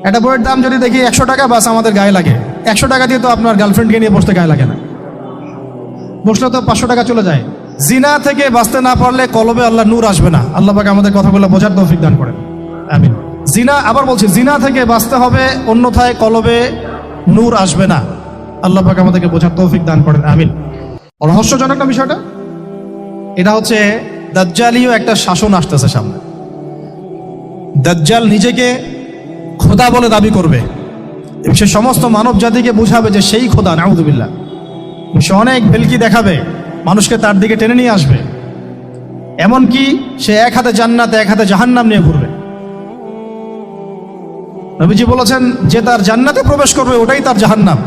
একটা বইয়ের দাম যদি দেখি 100 টাকা, বাস আমাদের গায়ে লাগে। 100 টাকা দিয়ে তো আপনার গার্লফ্রেন্ডকে নিয়ে বসতে গায়ে লাগে না, বসলে তো 500 টাকা চলে যায়। জিনা থেকে বাঁচতে না পারলে কলবে আল্লাহ নূর আসবে না। আল্লাহ পাক আমাদের কথাগুলো বোঝার তৌফিক দান করেন, আমিন। জিনা, আবার বলছি, জিনা থেকে বাঁচতে হবে, অন্যথায় কলবে নূর আসবে না। আল্লাহ পাক আমাদেরকে বোঝার তৌফিক দান করেন, আমিন। রহস্যজনক না বিষয়টা? এটা হচ্ছে দাজ্জালীয় একটা শাসন আসতেছে সামনে। দাজ্জাল নিজেকে খোদা বলে দাবি করবে, সে সমস্ত মানব জাতিকে বুঝাবে যে সেই খোদা, নাউযুবিল্লাহ। সে অনেক ভেলকি দেখাবে, মানুষকে তার দিকে টেনে নিয়ে আসবে। এমনকি সে এক হাতে জান্নাত, এক হাতে জাহান্নাম নিয়ে ঘুরবে। নবীজি বলেছেন, যে তার জান্নাতে প্রবেশ করবে ওটাই তার জাহান্নাম,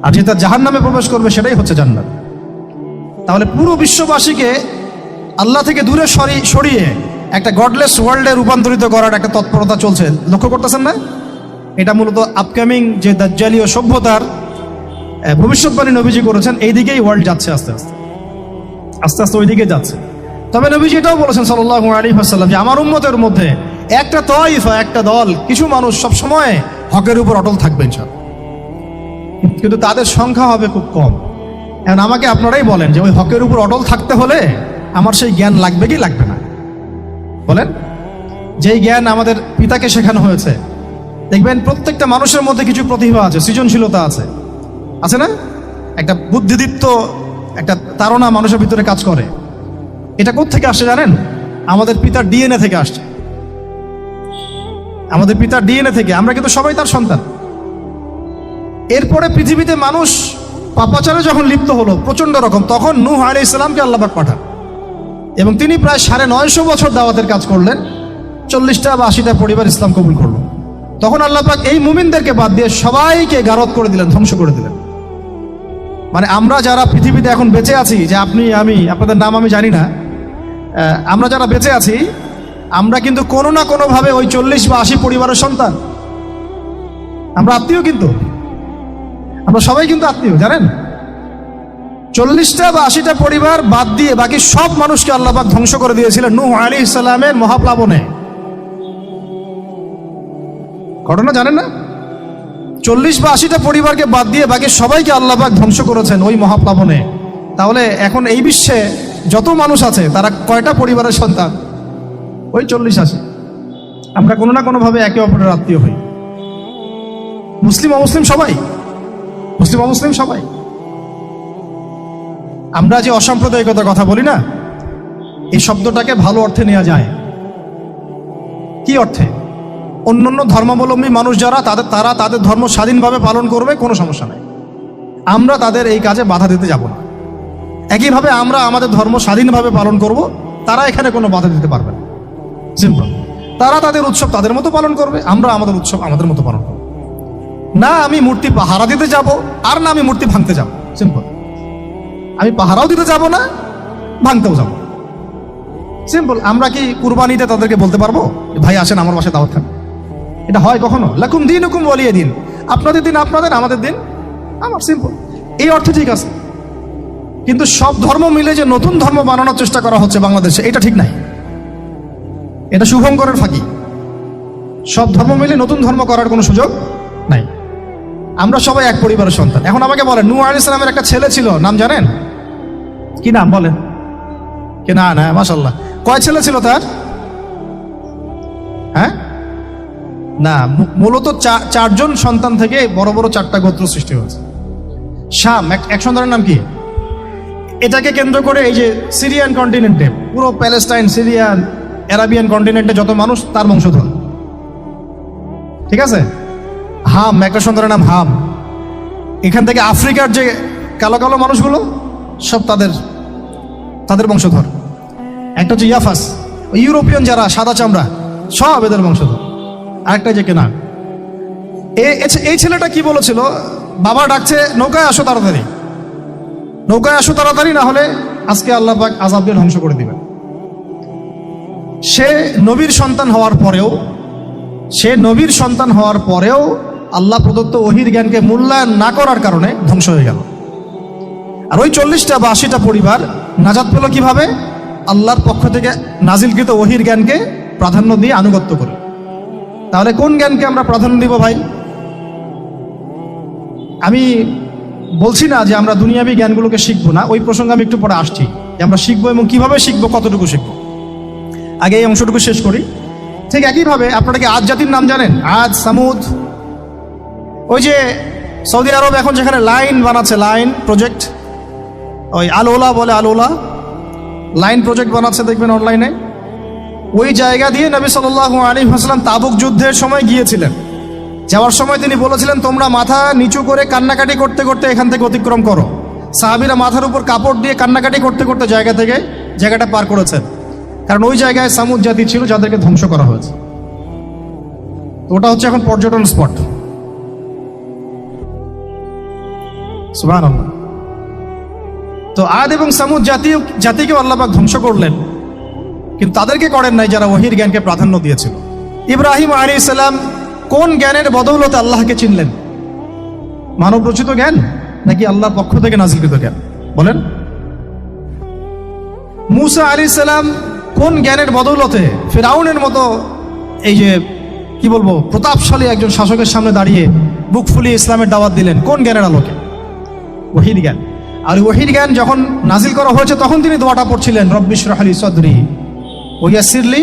আর যে তার জাহান্নামে প্রবেশ করবে সেটাই হচ্ছে জান্নাত। তাহলে পুরো বিশ্ববাসীকে আল্লাহ থেকে দূরে সরিয়ে একটা গডলেস ওয়ার্ল্ডে রূপান্তরিত করার একটা তৎপরতা চলছে, লক্ষ্য করতেছেন না? এটা মূলত আপকামিং যে দাজ্জালীয় সভ্যতার ভবিষ্যৎবাণী নবীজি করেছেন, এই দিকেই ওয়ার্ল্ড যাচ্ছে, আস্তে আস্তে আস্তে আস্তে ওই দিকে যাচ্ছে। তবে নবীজি এটাও বলেছেন সাল্লাল্লাহু আলাইহি ওয়াসাল্লাম যে আমার উম্মতের মধ্যে একটা তয়ফা, একটা দল, কিছু মানুষ সবসময় হকের উপর অটল থাকবে ইনশাআল্লাহ, কিন্তু তাদের সংখ্যা হবে খুব কম। এখন আমাকে আপনারাই বলেন যে ওই হকের উপর অটল থাকতে হলে আমার সেই জ্ঞান লাগবে কি লাগবে না? বলেন। যেই জ্ঞান আমাদের পিতাকে শেখানো হয়েছে, দেখবেন প্রত্যেকটা মানুষের মধ্যে কিছু প্রতিভা আছে, সৃজনশীলতা আছে, আছে না? একটা বুদ্ধিদীপ্ত একটা তাড়না মানুষের ভিতরে কাজ করে। এটা কোত্থেকে আসছে জানেন? আমাদের পিতার ডিএনএ থেকে আসছে। আমাদের পিতার ডিএনএ থেকে, আমরা কিন্তু সবাই তার সন্তান। এরপরে পৃথিবীতে মানুষ পাপাচারে যখন লিপ্ত হলো প্রচন্ড রকম, তখন নূহ আলাইহিস সালামকে আল্লাহ পাক পাঠান, এবং তিনি প্রায় 950 বছর দাওয়াতের কাজ করলেন। 40টা বা 80টা পরিবার ইসলাম কবুল করলো। তখন আল্লাহ পাক এই মুমিনদেরকে বাদ দিয়ে সবাইকে গারদ করে দিলেন, ধ্বংস করে দিলেন। মানে আমরা যারা পৃথিবীতে এখন বেঁচে আছি, যে আপনি, আমি, আপনাদের নাম আমি জানি না, আমরা যারা বেঁচে আছি, আমরা কিন্তু কোনো না কোনোভাবে ওই 40 বা 80 পরিবারের সন্তান। আমরা আত্মীয়, কিন্তু আমরা সবাই কিন্তু আত্মীয়, জানেন? 40টা বা 80টা পরিবার বাদ দিয়ে বাকি সব মানুষকে আল্লাহ পাক ধ্বংস করে দিয়েছিলেন নূহ আলাইহিস সালামের মহাপ্লাবনে। ঘটনা জানেন না? 40 বা 80টা পরিবারকে বাদ দিয়ে বাকি সবাইকে আল্লাহ পাক ধ্বংস করেছেন ওই মহাপ্লাবনে। তাহলে এখন এই বিশ্বে যত মানুষ আছে তারা কয়টা পরিবারের সন্তান? ওই 40-80। আমরা কোনো না কোনোভাবে একে অপরের আত্মীয় হই, মুসলিম অমুসলিম সবাই, মুসলিম অমুসলিম সবাই। আমরা যে অসাম্প্রদায়িকতার কথা বলি না, এই শব্দটাকে ভালো অর্থে নেওয়া যায়। কি অর্থে? অন্যান্য ধর্মাবলম্বী মানুষ যারা, তারা তাদের ধর্ম স্বাধীনভাবে পালন করবে, কোনো সমস্যা নাই, আমরা তাদের এই কাজে বাধা দিতে যাব না। একইভাবে আমরা আমাদের ধর্ম স্বাধীনভাবে পালন করব, তারা এখানে কোনো বাধা দিতে পারবে না। সিম্পল। তারা তাদের উৎসব তাদের মতো পালন করবে, আমরা আমাদের উৎসব আমাদের মতো পালন করব। না আমি মূর্তি পাহারা দিতে যাব, আর না আমি মূর্তি ভাঙতে যাব। সিম্পল। আমি পাহারাও দিতে যাব না, ভাঙতেও যাব। সিম্পল। আমরা কি কুরবানিতে তাদেরকে বলতে পারবো ভাই আসেন আমার বাসায় দাওয়াত খান? এটা হয় কখনো? লাকুম দীনুকুম ওয়ালিয়া দিন, আপনাদের দিন আপনাদের, আমাদের দিন আমার। সিম্পল। এই অর্থে ঠিক আছে, কিন্তু সব ধর্ম মিলে যে নতুন ধর্ম বানানোর চেষ্টা করা হচ্ছে বাংলাদেশে, এটা ঠিক নাই। এটা শুভঙ্করের ফাঁকি। সব ধর্ম মিলে নতুন ধর্ম করার কোনো সুযোগ নাই। আমরা সবাই এক পরিবারের সন্তান। এখন আমাকে বলেন, নূহ আলাইহিস সালামের একটা ছেলে ছিল, নাম জানেন? কি নাম বলেন? কে? না না, মাশাআল্লাহ। কয় ছেলে ছিল তার? হ্যাঁ, না, মূলত 4জন সন্তান থেকে বড় বড় 4টা গোত্র সৃষ্টি হয়েছে। শাম এক সন্তানের নাম কি? এটাকে কেন্দ্র করে এই যে সিরিয়ান কন্টিনেন্টে, পুরো প্যালেস্টাইন, সিরিয়ান, অ্যারাবিয়ান কন্টিনেন্টে যত মানুষ, তার বংশধর। ঠিক আছে? হাম, একটা সন্তানের নাম হাম। এখান থেকে আফ্রিকার যে কালো কালো মানুষগুলো সব তাদের বংশধর। একটা হচ্ছে ইয়াফাস, ইউরোপিয়ান যারা সাদা চামড়া, সব এদের বংশধর। আরেকটা যে কেনান। এই ছেলেটা কি বলেছিল? বাবা ডাকছে, নৌকায় আসো তাড়াতাড়ি, নৌকায় আসো তাড়াতাড়ি, না হলে আজকে আল্লাহ পাক আযাব দিয়ে ধ্বংস করে দিবেন। সে নবীর সন্তান হওয়ার পরেও আল্লাহ প্রদত্ত ওহীর জ্ঞানকে মূল্যায়ন না করার কারণে ধ্বংস হয়ে গেল। আর ওই 40টা বা 80টা পরিবার নাজাত পেল কিভাবে? আল্লাহর পক্ষ থেকে নাজিলকৃত ওহীর জ্ঞানকে প্রাধান্য দিয়ে আনুগত্য করে। তাহলে কোন জ্ঞানকে আমরা প্রাধান্য দিব ভাই? আমি বলছি না যে আমরা দুনিয়াবি জ্ঞানগুলোকে শিখবো না, ওই প্রসঙ্গে আমি একটু পরে আসছি যে আমরা শিখবো এবং কিভাবে শিখবো, কতটুকু শিখবো। আগে এই অংশটুকু শেষ করি। ঠিক একইভাবে আপনারা কি আদ জাতির নাম জানেন? আদ, সামুদ। ওই যে সৌদি আরব এখন যেখানে লাইন বানাচ্ছে, লাইন প্রজেক্ট, ওই আলোলা বলে, আলোলা লাইন প্রজেক্ট বানাচ্ছে দেখবেন অনলাইনে। ওই জায়গা দিয়ে নবী সাল্লাল্লাহু আলাইহি ওয়াসাল্লাম তাবুক যুদ্ধের সময় গিয়েছিলেন। যাওয়ার সময় তিনি বলেছিলেন, তোমরা মাথা নিচু করে কান্নাকাটি করতে করতে এখান থেকে অতিক্রম করো। সাহাবীরা মাথার উপর কাপড় দিয়ে কান্নাকাটি করতে করতে জায়গাটা পার করেছেন, কারণ ওই জায়গায় সামুদ জাতি ছিল যাদেরকে ধ্বংস করা হয়েছে। তো ওটা হচ্ছে এখন পর্যটন স্পট। সুবহানাল্লাহ। তো আদ এবং সামুদ জাতিকেও আল্লাহ পাক ধ্বংস করলেন, কিন্তু তাদেরকে করেন নাই যারা ওহীর জ্ঞানকে প্রাধান্য দিয়েছিল। ইব্রাহিম আলাইহিস সালাম কোন জ্ঞানের বদৌলতে আল্লাহকে চিনলেন? মানব রচিত জ্ঞান নাকি আল্লাহর পক্ষ থেকে নাজিলকৃত জ্ঞান? বলেন। মূসা আলাইহিস সালাম কোন জ্ঞানের বদৌলতে ফিরআউনের মতো এই যে কি বলবো প্রতাপশালী একজন শাসকের সামনে দাঁড়িয়ে বুক ফুলিয়ে ইসলামের দাওয়াত দিলেন? কোন জ্ঞানের আলোকে? ওহীর জ্ঞান। আর ওহীর জ্ঞান যখন নাজিল করা হয়েছে তখন তিনি দোয়াটা পড়ছিলেন, রব্বি ইশরাহ লি সাদরি ওয়া ইয়াসসির লি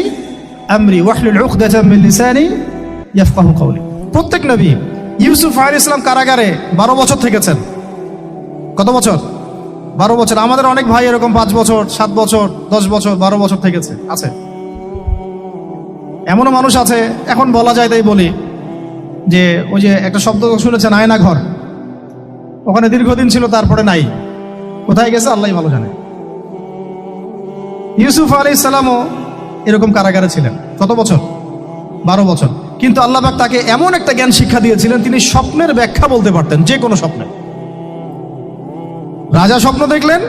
আমরি ওয়াহলুল উকদাতাম মিন লিসানি ইয়াফকাহু কওলি। প্রত্যেক নবী, ইউসুফ আলাইহিস সালাম কারাগারে 12 বছর থেকেছেন। কত বছর? 12 বছর। আমাদের অনেক ভাই এরকম 5 বছর, 7 বছর, 10 বছর, 12 বছর থেকেছে, আছে। এমনও মানুষ আছে, এখন বলা যায় তাই বলি, যে ওই যে একটা শব্দ শুনেছেন আয়না ঘর, ওখানে দীর্ঘদিন ছিল, তারপরে নাই, কোথায় গেছে আল্লাহই ভালো জানে। ইউসুফ আলাইহিস সালামও এরকম কারাগারে ছিলেন। কত বছর? 12 বছর। কিন্তু আল্লাহ পাক তাকে এমন একটা জ্ঞান শিক্ষা দিয়েছিলেন, তিনি স্বপ্নের ব্যাখ্যা বলতে পারতেন, যে কোনো স্বপ্নে। রাজা স্বপ্ন দেখলেন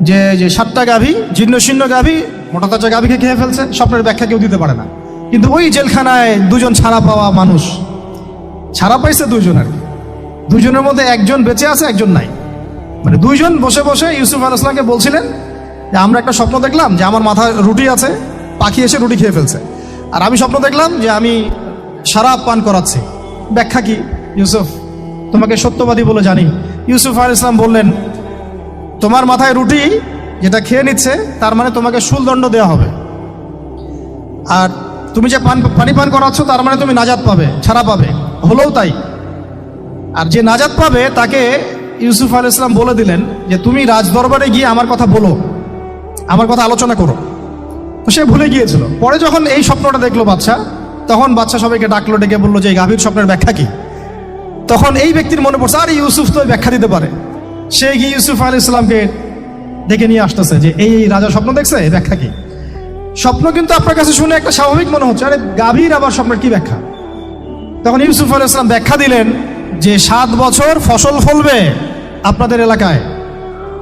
যে 7টা গাভী, জীর্ণশীর্ণ গাভী, মোটা তাজা গাভীকে খেয়ে ফেলছে, স্বপ্নের ব্যাখ্যা কেউ দিতে পারে না। কিন্তু ওই জেলখানায় 2 জন ছাড়া পাওয়া মানুষ, ছাড়া পাইছে 2 জন, আর কি 2 জনের মধ্যে একজন বেঁচে আছে, একজন নাই। মানে 2 জন বসে বসে ইউসুফ আলাইহিস সালামকে বলছিলেন যে আমরা একটা স্বপ্ন দেখলাম যে আমার মাথায় রুটি আছে, পাখি এসে রুটি খেয়ে ফেলছে। আর আমি স্বপ্ন দেখলাম যে আমি শরাব পান করাচ্ছি, ব্যাখ্যা কি ইউসুফ? তোমাকে সত্যবাদী বলে জানি। ইউসুফ আলাইহিস সালাম বললেন, তোমার মাথায় রুটি যেটা খেয়ে নিচ্ছে তার মানে তোমাকে শুলদণ্ড দেওয়া হবে, আর তুমি যে পানি পান করাচ্ছ তার মানে তুমি নাজাত পাবে, ছাড়া পাবে। হলেও তাই। আর যে নাজাত পাবে তাকে ইউসুফ আলাইহিস সালাম বলে দিলেন যে তুমি রাজদরবারে গিয়ে আমার কথা বলো, আমার কথা আলোচনা করো। তো সে ভুলে গিয়েছিল। পরে যখন এই স্বপ্নটা দেখলো বাদশা, তখন বাদশা সবাইকে ডাকলো, ডেকে বললো যে এই গাভীর স্বপ্নের ব্যাখ্যা কি? তখন এই ব্যক্তির মনে পড়ছে, আরে ইউসুফ তো ব্যাখ্যা দিতে পারে। সে গিয়ে ইউসুফ আলাইহিস সালামকে ডেকে নিয়ে আসতেছে যে এই রাজা স্বপ্ন দেখছে, এই ব্যাখ্যা কি? স্বপ্ন কিন্তু আপনার কাছে শুনে একটা স্বাভাবিক মনে হচ্ছে, আরে গাভীর আবার স্বপ্নের কি ব্যাখ্যা? তখন ইউসুফ আলাইহিস সালাম ব্যাখ্যা দিলেন যে 7 বছর ফসল ফলবে আপনাদের এলাকায়,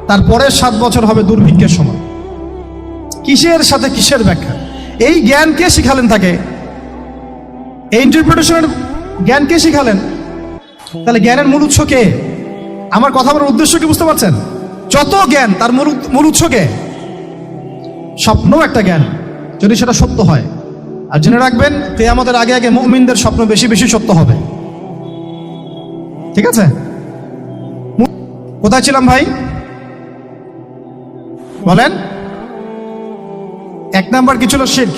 তারপরে 7 বছর হবে দুর্ভিক্ষের সময়। কিসের সাথে কিসের ব্যাখ্যা? এই জ্ঞান কে শিখালেন তাকে? এই ইন্টারপ্রিটেশনের জ্ঞান কে শিখালেন? তাহলে জ্ঞানের মূল উৎস কে? আমার কথা বলার উদ্দেশ্য কি বুঝতে পারছেন? যত জ্ঞান তার মূল উৎস কে? স্বপ্ন একটা জ্ঞান, যদি সেটা সত্য হয়। আর জেনে রাখবেন, কিয়ামতের আগে আগে মুমিনদের স্বপ্ন বেশি বেশি সত্য হবে। ঠিক আছে? কোথায় ছিলাম ভাই? বলেন। 1 নাম্বার কি ছিল? শিরক।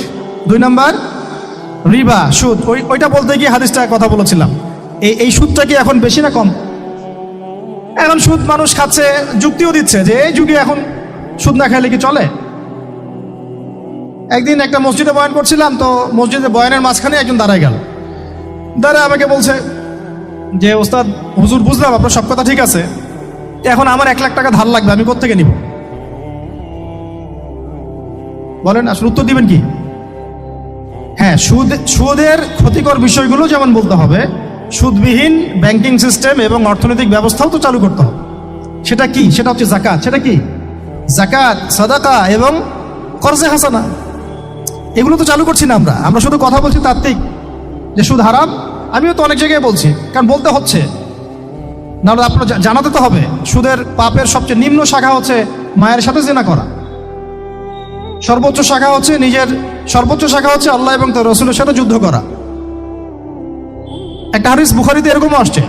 2 নাম্বার রিবা, সুদ। ওইটা বলতে গিয়ে হাদিসটা কথা বলেছিলাম। এই সুদটা কি এখন বেশি না কম? এখন সুদ মানুষ খাচ্ছে, যুক্তিও দিচ্ছে যে এই যুগে এখন সুদ না খাইলে কি চলে? একদিন একটা মসজিদে বয়ান করছিলাম, তো মসজিদে বয়ানের মাঝখানে একজন দাঁড়ায় গেল। দাঁড়ায় আমাকে বলছে যে ওস্তাদ হুজুর, বুঝলাম আপনার সব কথা ঠিক আছে, এখন আমার 1 লাখ টাকা ধার লাগবে, আমি কোত্থেকে নিব? বলেন, আসলে উত্তর দিবেন কি? হ্যাঁ, সুদের ক্ষতিকর বিষয়গুলো যেমন বলতে হবে, সুদবিহীন ব্যাংকিং সিস্টেম এবং অর্থনৈতিক ব্যবস্থাও তো চালু করতে হবে। সেটা কি? সেটা হচ্ছে যাকাত। সেটা কি? যাকাত, সাদাকা এবং কর্জে হাসানা। এগুলো তো চালু করছি না আমরা শুধু কথা বলছি তাত্ত্বিক যে সুদ হারাম। আমিও তো অনেক জায়গায় বলছি, কারণ বলতে হচ্ছে, নাহলে আপনার জানাতে তো হবে। সুদের পাপের সবচেয়ে নিম্ন শাখা হচ্ছে মায়ের সাথে জিনা করা, সর্বোচ্চ শাখা হচ্ছে আল্লাহ এবং তার রাসূলের সাথে যুদ্ধ করা। একটা হাদিস বুখারীতে এরকমও আসছে,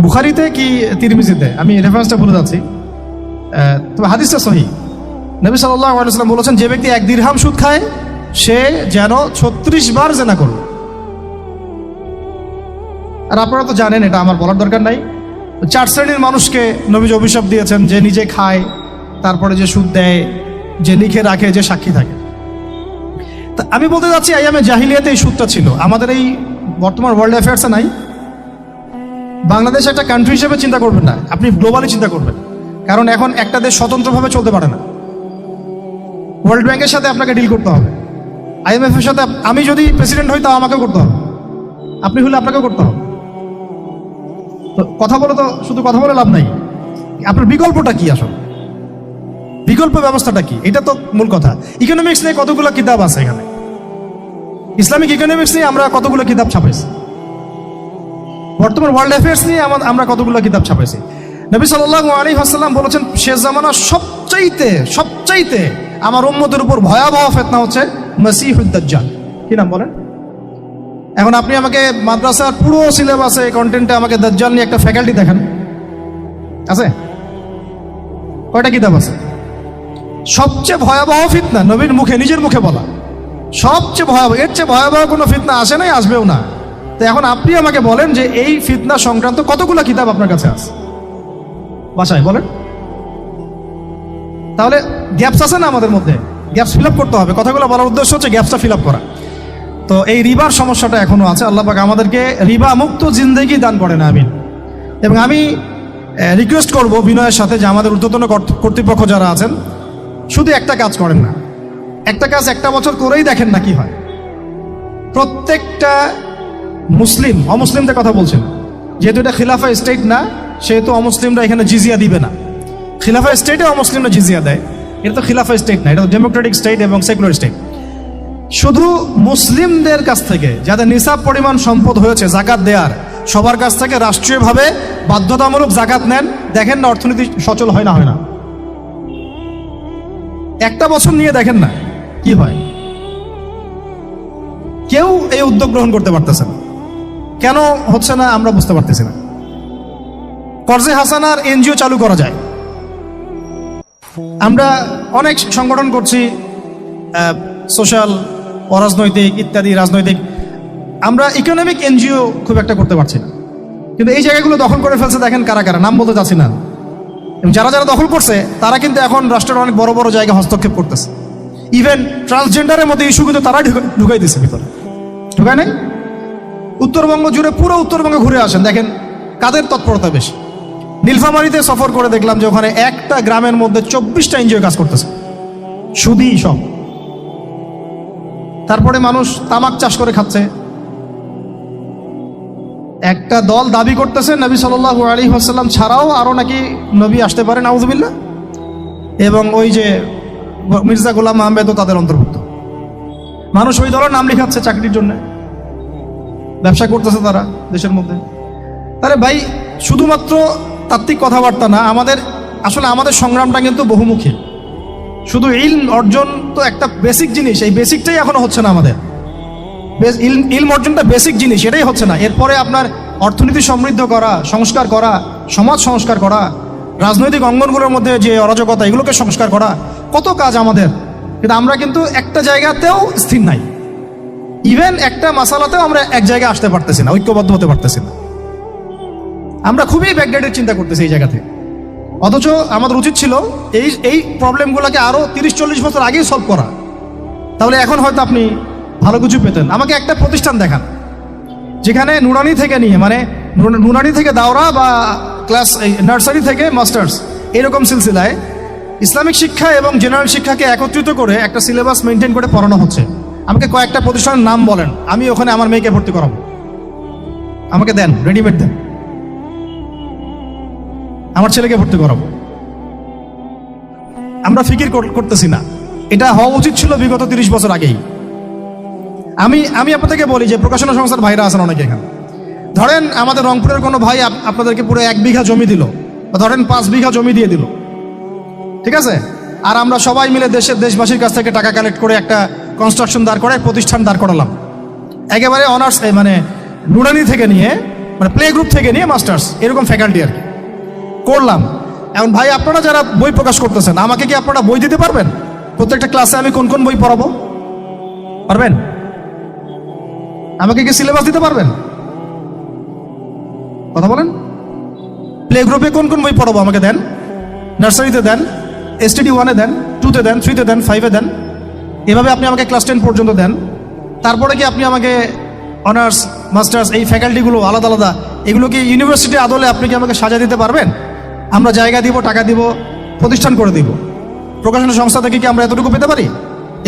বুখারীতে কি তিরমিজিতে, আমি রেফারেন্সটা ভুলে যাচ্ছি, তবে হাদিসটা সহিহ। নবী সাল্লাল্লাহু আলাইহি ওয়াসাল্লাম বলেছেন, যে ব্যক্তি 1 দিরহাম সুদ খায় সে যেন 36 বার জিনা করবে। আর আপনারা তো জানেন, এটা আমার বলার দরকার নাই, 4 শ্রেণীর মানুষকে নবীজি অভিশাপ দিয়েছেন, যে নিজে খায়, তারপরে যে সুদ দেয়, যে লিখে রাখে, যে সাক্ষী থাকে। তা আমি বলতে যাচ্ছি, আইয়ামে জাহিলিয়াতে এই সুদটা ছিল, আমাদের এই বর্তমান ওয়ার্ল্ড অ্যাফেয়ার্সে নাই। বাংলাদেশ একটা কান্ট্রি হিসেবে চিন্তা করবেন না, আপনি গ্লোবালি চিন্তা করবেন, কারণ এখন একটা দেশ স্বতন্ত্রভাবে চলতে পারে না। ওয়ার্ল্ড ব্যাংকের সাথে আপনাকে ডিল করতে হবে, IMF এর সাথে। আমি যদি প্রেসিডেন্ট হই তাও আমাকেও করতে হবে, আপনি হলে আপনাকেও করতে হবে। তো কথা বলে তো শুধু কথা বলে লাভ নাই, আপনার বিকল্পটা কি, আসলে বিকল্প ব্যবস্থাটা কি, এটা তো মূল কথা। ইকোনমিক্স নিয়ে কতগুলো কিতাব আছে এখানে, ইসলামিক ইকোনমিক্স নিয়ে আমরা কতগুলো কিতাব ছাপাইছি, বর্তমান ওয়ার্ল্ড অ্যাফেয়ার্স নিয়ে আমরা কতগুলো কিতাব ছাপাইছি। নবী সাল্লাল্লাহু আলাইহি ওয়াসাল্লাম বলেছেন, শেষ জামানার সবচাইতে আমার উম্মতের উপর ভয়াবহ ফিতনা হচ্ছে মসিহুদ দাজ্জাল। কি নাম বলেন? এখন আপনি আমাকে মাদ্রাসার পুরো সিলেবাসে কন্টেন্টে আমাকে দাজ্জাল নিয়ে একটা ফ্যাকাল্টি দেখান, আছে? কয়টা কিতাব আছে? সবচেয়ে ভয়াবহ ফিতনা নবীর মুখে, নিজের মুখে বলা, সবচেয়ে ভয়াবহ, এর চেয়ে ভয়াবহ কোনো ফিতনা আসে নাই, আসবেও না। তো এখন আপনি আমাকে বলেন যে এই ফিতনা সংক্রান্ত কতগুলো কিতাব আপনার কাছে আছে বাসায়, বলেন। তাহলে গ্যাপস আছে না আমাদের মধ্যে, গ্যাপস ফিল আপ করতে হবে। কথাগুলো বলার উদ্দেশ্য হচ্ছে গ্যাপসটা ফিল আপ করা। তো এই রিবার সমস্যাটা এখনো আছে। আল্লাহ পাক আমাদেরকে রিবা মুক্ত জিন্দেগি দান করেন, আমিন। এবং আমি রিকোয়েস্ট করব বিনয়ের সাথে, যে আমাদের ঊর্ধ্বতন কর্তৃপক্ষ যারা আছেন, শুধু একটা কাজ করেন না, একটা কাজ একটা বছর করেই দেখেন না কি হয়। প্রত্যেকটা মুসলিম, অমুসলিমদের কথা বলছেন, যেহেতু এটা খিলাফা স্টেট না, সেহেতু অমুসলিমরা এখানে জিজিয়া দিবে না। খিলাফা স্টেটে অমুসলিমরা জিজিয়া দেয়, এটা তো খিলাফা স্টেট না, এটা তো ডেমোক্রেটিক স্টেট এবং সেকুলার স্টেট। শুধু মুসলিমদের কাছ থেকে যাদের নিসাব পরিমাণ সম্পদ হয়েছে জাকাত দেওয়ার, সবার কাছ থেকে রাষ্ট্রীয়ভাবে বাধ্যতামূলক জাকাত নেন, দেখেন না অর্থনীতি সচল হয় না। একটা বছর নিয়ে দেখেন না কি হয়। কেউ এই উদ্যোগ গ্রহণ করতে পারতেছে না, কেন হচ্ছে না আমরা বুঝতে পারতেছি না। কর্জে হাসানার এনজিও চালু করা যায়, আমরা অনেক সংগঠন করছি, সোশ্যাল, অরাজনৈতিক ইত্যাদি রাজনৈতিক, আমরা ইকোনমিক এনজিও খুব একটা করতে পারছি না। কিন্তু এই জায়গাগুলো দখল করে ফেলছে, দেখেন কারা কারা, নাম বলতে চাচ্ছি না। এবং যারা দখল করছে তারা কিন্তু এখন রাষ্ট্রের অনেক বড় বড় জায়গায় হস্তক্ষেপ করতেছে। ইভেন ট্রান্সজেন্ডারের মধ্যে ইস্যু কিন্তু তারা ঢুকাই দিচ্ছে ভিতরে, ঢুকায় নাই? উত্তরবঙ্গ জুড়ে, পুরো উত্তরবঙ্গে ঘুরে আসেন, দেখেন কাদের তৎপরতা বেশি। নীলফামারীতে সফর করে দেখলাম যে ওখানে একটা গ্রামের মধ্যে 24টা এনজিও কাজ করতেছে, শুধুই সব। তারপরে মানুষ তামাক চাষ করে খাচ্ছে। একটা দল দাবি করতেছে নবী সাল্লাল্লাহু আলাইহি ওয়াসাল্লাম ছাড়াও আরো নাকি নবী আসতে পারে, নাউযুবিল্লাহ। এবং ওই যে মির্জা গোলাম আহমেদও তাদের অন্তর্ভুক্ত। মানুষ ওই দলের নাম লেখাচ্ছে চাকরির জন্য, ব্যবসা করতেছে তারা দেশের মধ্যে। তাহলে ভাই, শুধুমাত্র তাত্ত্বিক কথাবার্তা না, আমাদের সংগ্রামটা কিন্তু বহুমুখী। শুধু ইলম অর্জন তো একটা বেসিক জিনিস, এই বেসিকটাই এখনো হচ্ছে না আমাদের। ইলম অর্জনটা বেসিক জিনিস, এটাই হচ্ছে না। এরপরে আপনার অর্থনীতি সমৃদ্ধ করা, সংস্কার করা, সমাজ সংস্কার করা, রাজনৈতিক অঙ্গনগুলোর মধ্যে যে অরাজকতা, এগুলোকে সংস্কার করা, কত কাজ আমাদের। কিন্তু আমরা কিন্তু একটা জায়গাতেও স্থির নাই। ইভেন একটা মাসালাতেও আমরা এক জায়গায় আসতে পারতেছি না, ঐক্যবদ্ধ হতে পারতেছি না। আমরা খুবই ব্যাকডেটেড চিন্তা করতেছি এই জায়গাতে। অথচ আমাদের উচিত ছিল এই প্রবলেমগুলোকে আরো 30-40 বছর আগেই সলভ করা। তাহলে এখন হয়তো আপনি ভালো কিছু পেতেন। আমাকে একটা প্রতিষ্ঠান দেখান যেখানে নুরানি থেকে নিয়ে, মানে নুরানি থেকে দাওরা বা ক্লাস নার্সারি থেকে মাস্টার্স, এরকম সিলসিলায় ইসলামিক শিক্ষা এবং জেনারেল শিক্ষাকে একত্রিত করে একটা সিলেবাস মেনটেন করে পড়ানো হচ্ছে। আমাকে কয়েকটা প্রতিষ্ঠানের নাম বলেন, আমি ওখানে আমার মেয়েকে ভর্তি করাবো। আমাকে দেন, রেডিমেড দেন, আমার ছেলেকে ভর্তি করাবো। আমরা ফিকির করতেছি না। এটা হওয়া উচিত ছিল বিগত 30 বছর আগেই। আমি আপনাদেরকে বলি যে প্রকাশনা সংস্থার ভাইরা আছেন অনেকে এখানে। ধরেন আমাদের রংপুরের কোনো ভাই আপনাদেরকে পুরো 1 বিঘা জমি দিল, বা ধরেন 5 বিঘা জমি দিয়ে দিল, ঠিক আছে? আর আমরা সবাই মিলে দেশবাসীর কাছ থেকে টাকা কালেক্ট করে একটা কনস্ট্রাকশন দাঁড় করে প্রতিষ্ঠান দাঁড় করালাম, একেবারে অনার্স, মানে নুরানি থেকে নিয়ে, মানে প্লে গ্রুপ থেকে নিয়ে মাস্টার্স, এরকম ফ্যাকাল্টি আর কি করলাম। এখন ভাই আপনারা যারা বই প্রকাশ করতেছেন, আমাকে কি আপনারা বই দিতে পারবেন? প্রত্যেকটা ক্লাসে আমি কোন কোন বই পড়াবো পারবেন? আমাকে কি সিলেবাস দিতে পারবেন? কথা বলেন। প্লে গ্রুপে কোন কোন বই পড়াবো আমাকে দেন, নার্সারিতে দেন, STD 1-এ দেন, 2-তে দেন, 3-তে দেন, 5-এ দেন, এভাবে আপনি আমাকে ক্লাস 10 পর্যন্ত দেন। তারপরে কি আপনি আমাকে অনার্স মাস্টার্স এই ফ্যাকাল্টিগুলো আলাদা আলাদা, এগুলো কি ইউনিভার্সিটি আদলে আপনি কি আমাকে সাজা দিতে পারবেন? আমরা জায়গা দিব, টাকা দিব, প্রতিষ্ঠান করে দিব, প্রকাশনা সংস্থা থেকে কি আমরা এতটুকু পেতে পারি?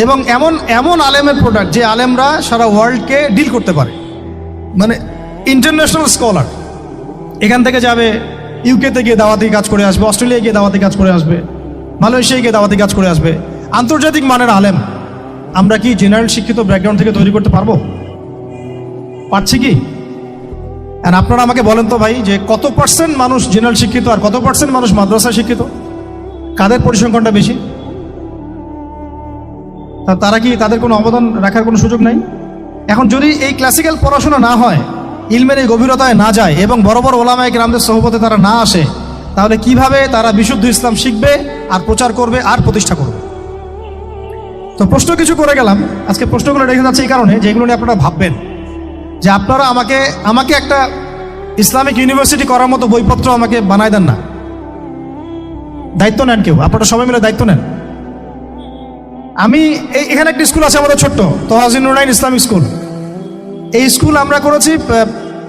এবং এমন এমন আলেমের প্রোডাক্ট যে আলেমরা সারা ওয়ার্ল্ডকে ডিল করতে পারে, মানে ইন্টারন্যাশনাল স্কলার, এখান থেকে যাবে ইউকেতে গিয়ে দাওয়াতি কাজ করে আসবে, অস্ট্রেলিয়ায় গিয়ে দাওয়াতি কাজ করে আসবে, মালয়েশিয়ায় গিয়ে দাওয়াতি কাজ করে আসবে, আন্তর্জাতিক মানের আলেম আমরা কি জেনারেল শিক্ষিত ব্যাকগ্রাউন্ড থেকে তৈরি করতে পারবো? পারছি কি? আর আপনারা আমাকে বলেন তো ভাই, যে কত পার্সেন্ট মানুষ জেনারেল শিক্ষিত আর কত পার্সেন্ট মানুষ মাদ্রাসা শিক্ষিত? কাদের পরিসংখ্যানটা বেশি? তারা কি, তাদের কোনো অবদান রাখার কোনো সুযোগ নাই? এখন যদি এই ক্লাসিক্যাল পড়াশোনা না হয়, ইলমের এই গভীরতায় না যায় এবং বড় বড় ওলামায়ে কেরামদের সোহবতে তারা না আসে, তাহলে কিভাবে তারা বিশুদ্ধ ইসলাম শিখবে আর প্রচার করবে আর প্রতিষ্ঠা করবে? তো প্রশ্ন কিছু করে গেলাম, আজকে প্রশ্নগুলো রেখে যাচ্ছে এই কারণে যে এগুলো নিয়ে আপনারা ভাববেন, যে আপনারা আমাকে একটা ইসলামিক ইউনিভার্সিটি করার মতো বইপত্র আমাকে বানায় দেন না। দায়িত্ব নেন কেউ, আপনারা সবাই মিলে দায়িত্ব নেন। আমি এখানে একটা স্কুল আছে আমাদের ছোট্ট, তহাজিন নুরাইন ইসলামিক স্কুল। এই স্কুল আমরা করেছি